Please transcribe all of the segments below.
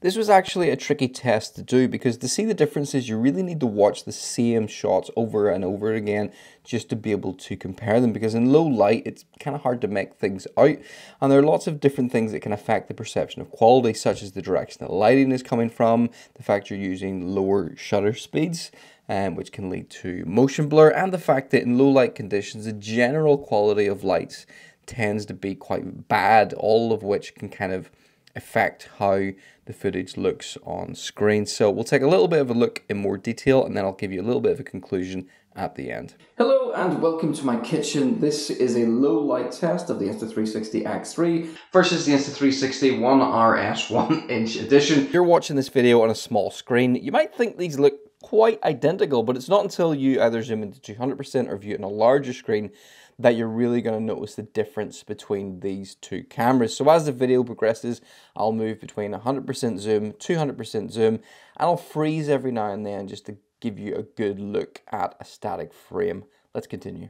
This was actually a tricky test to do because to see the differences you really need to watch the same shots over and over again just to be able to compare them, because in low light it's kind of hard to make things out, and there are lots of different things that can affect the perception of quality, such as the direction the lighting is coming from, the fact you're using lower shutter speeds, which can lead to motion blur, and the fact that in low light conditions the general quality of lights tends to be quite bad, all of which can kind of affect how the footage looks on screen. So we'll take a little bit of a look in more detail, and then I'll give you a little bit of a conclusion at the end. Hello and welcome to my kitchen. This is a low light test of the Insta360 X3 versus the Insta360 One RS 1-inch edition. If you're watching this video on a small screen, you might think these look quite identical, but it's not until you either zoom into 200% or view it on a larger screen that you're really going to notice the difference between these two cameras. So as the video progresses, I'll move between 100% zoom, 200% zoom, and I'll freeze every now and then just to give you a good look at a static frame. Let's continue.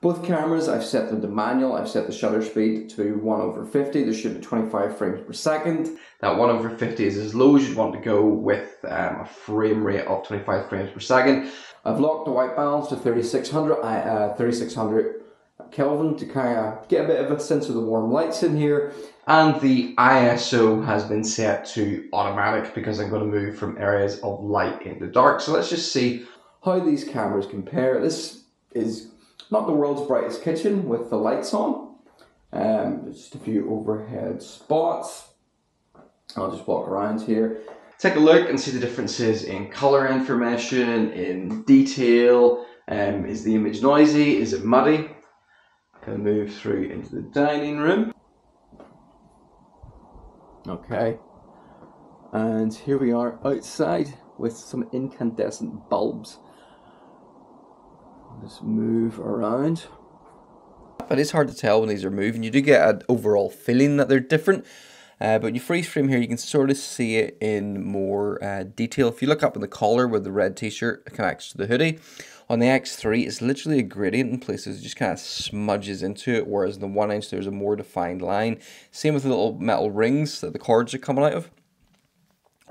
Both cameras, I've set them to manual. I've set the shutter speed to 1/50. They're shooting at 25 frames per second. That 1/50 is as low as you'd want to go with a frame rate of 25 frames per second. I've locked the white balance to 3600 Kelvin to kind of get a bit of a sense of the warm lights in here. And the ISO has been set to automatic because I'm going to move from areas of light into dark. So let's just see how these cameras compare. This is not the world's brightest kitchen with the lights on. Just a few overhead spots. I'll just walk around here. Take a look and see the differences in color information, in detail. Is the image noisy? Is it muddy? I'm going to move through into the dining room. Okay. And here we are outside with some incandescent bulbs. Just move around. It is hard to tell when these are moving. You do get an overall feeling that they're different. But when you freeze frame here, you can sort of see it in more detail. If you look up in the collar where the red t-shirt connects to the hoodie, on the X3 it's literally a gradient in places. It just kind of smudges into it, whereas in the 1-inch there's a more defined line. Same with the little metal rings that the cords are coming out of.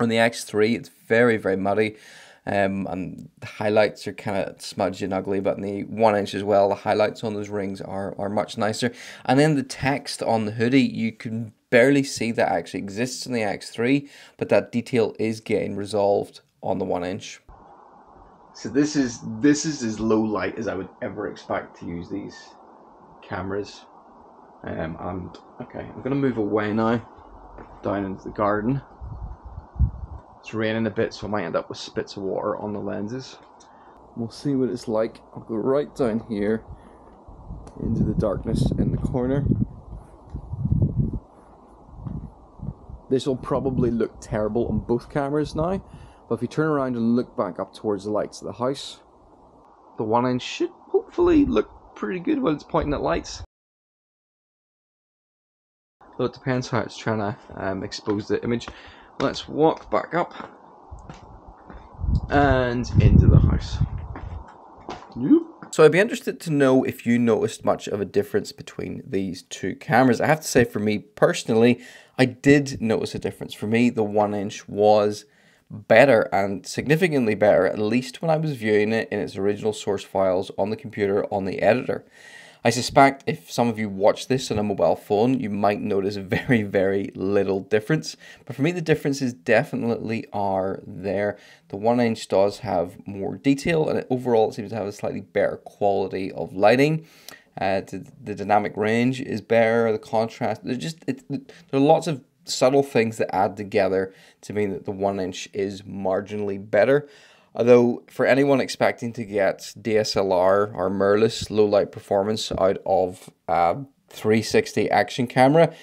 On the X3 it's very, very muddy. And the highlights are kind of smudgy and ugly, but in the 1-inch as well, the highlights on those rings are much nicer. And then the text on the hoodie, you can barely see that actually exists in the X3, but that detail is getting resolved on the 1-inch. So this is as low light as I would ever expect to use these cameras. Okay, I'm going to move away now, down into the garden. It's raining a bit, so I might end up with spits of water on the lenses. We'll see what it's like. I'll go right down here into the darkness in the corner. This will probably look terrible on both cameras now, but if you turn around and look back up towards the lights of the house, the 1-inch should hopefully look pretty good when it's pointing at lights. Though it depends how it's trying to expose the image. Let's walk back up and into the house. So I'd be interested to know if you noticed much of a difference between these two cameras. I have to say, for me personally, I did notice a difference. For me, the 1-inch was better, and significantly better, at least when I was viewing it in its original source files on the computer on the editor. I suspect if some of you watch this on a mobile phone, you might notice very, very little difference. But for me, the differences definitely are there. The 1-inch does have more detail, and overall it seems to have a slightly better quality of lighting. The dynamic range is better, the contrast. There are lots of subtle things that add together to mean that the 1-inch is marginally better. Although, for anyone expecting to get DSLR or mirrorless low light performance out of a 360 action camera,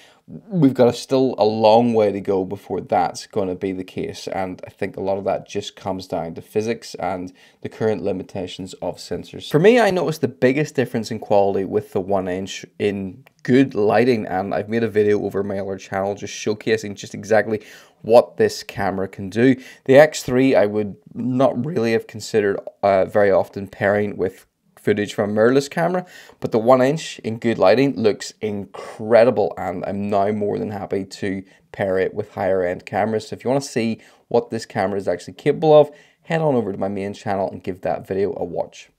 we've got still a long way to go before that's going to be the case. And I think a lot of that just comes down to physics and the current limitations of sensors. For me, I noticed the biggest difference in quality with the 1-inch in good lighting, and I've made a video over my other channel just showcasing just exactly what this camera can do. The X3 I would not really have considered very often pairing with footage from a mirrorless camera, but the 1" in good lighting looks incredible, and I'm now more than happy to pair it with higher end cameras. So if you want to see what this camera is actually capable of, head on over to my main channel and give that video a watch.